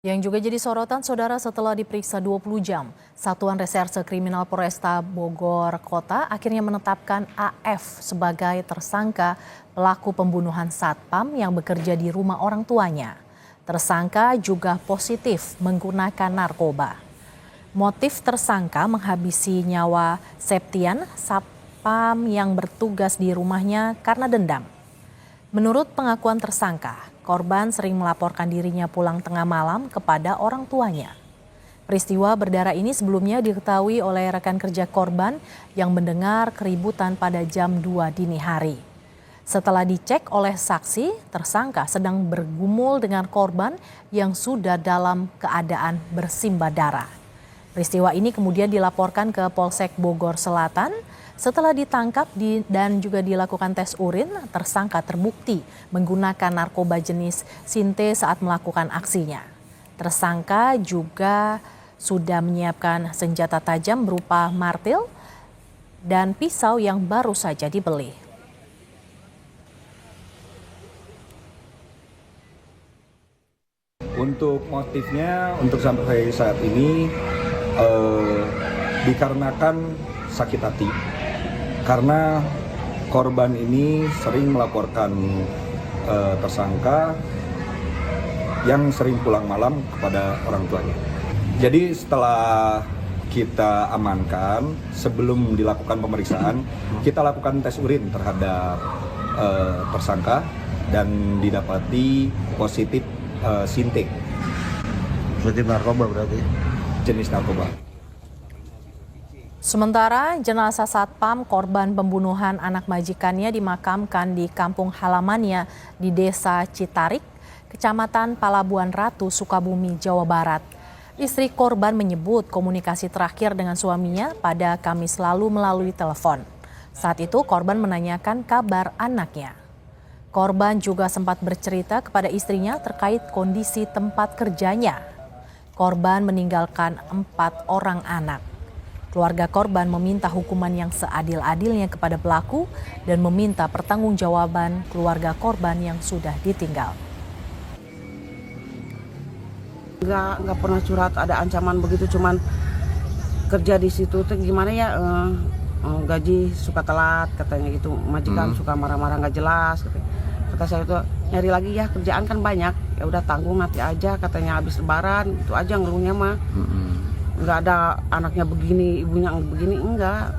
Yang juga jadi sorotan saudara setelah diperiksa 20 jam, Satuan Reserse Kriminal Polresta Bogor Kota akhirnya menetapkan AF sebagai tersangka pelaku pembunuhan satpam yang bekerja di rumah orang tuanya. Tersangka juga positif menggunakan narkoba. Motif tersangka menghabisi nyawa Septian, satpam yang bertugas di rumahnya karena dendam. Menurut pengakuan tersangka, korban sering melaporkan dirinya pulang tengah malam kepada orang tuanya. Peristiwa berdarah ini sebelumnya diketahui oleh rekan kerja korban yang mendengar keributan pada jam 2 dini hari. Setelah dicek oleh saksi, tersangka sedang bergumul dengan korban yang sudah dalam keadaan bersimbah darah. Peristiwa ini kemudian dilaporkan ke Polsek Bogor Selatan. Setelah ditangkap dan juga dilakukan tes urin, tersangka terbukti menggunakan narkoba jenis sinte saat melakukan aksinya. Tersangka juga sudah menyiapkan senjata tajam berupa martil dan pisau yang baru saja dibeli. Untuk motifnya untuk sampai saat ini dikarenakan sakit hati. Karena korban ini sering melaporkan tersangka yang sering pulang malam kepada orang tuanya. Jadi setelah kita amankan, sebelum dilakukan pemeriksaan, kita lakukan tes urin terhadap tersangka dan didapati positif sinte. Positif narkoba berarti? Jenis narkoba. Sementara jenazah satpam korban pembunuhan anak majikannya dimakamkan di kampung halamannya di Desa Citarik, Kecamatan Palabuhan Ratu, Sukabumi, Jawa Barat. Istri korban menyebut komunikasi terakhir dengan suaminya pada Kamis lalu melalui telepon. Saat itu korban menanyakan kabar anaknya. Korban juga sempat bercerita kepada istrinya terkait kondisi tempat kerjanya. Korban meninggalkan 4 orang anak. Keluarga korban meminta hukuman yang seadil-adilnya kepada pelaku dan meminta pertanggungjawaban keluarga korban yang sudah ditinggal. Nggak pernah curhat ada ancaman begitu, cuman kerja di situ tuh gimana ya, gaji suka telat katanya gitu, majikan suka marah-marah nggak jelas katanya. Kata saya tuh nyari lagi ya, kerjaan kan banyak, ya udah tanggung nanti aja katanya, habis lebaran itu aja ngeluhnya mah. Nggak ada anaknya begini, ibunya begini, enggak.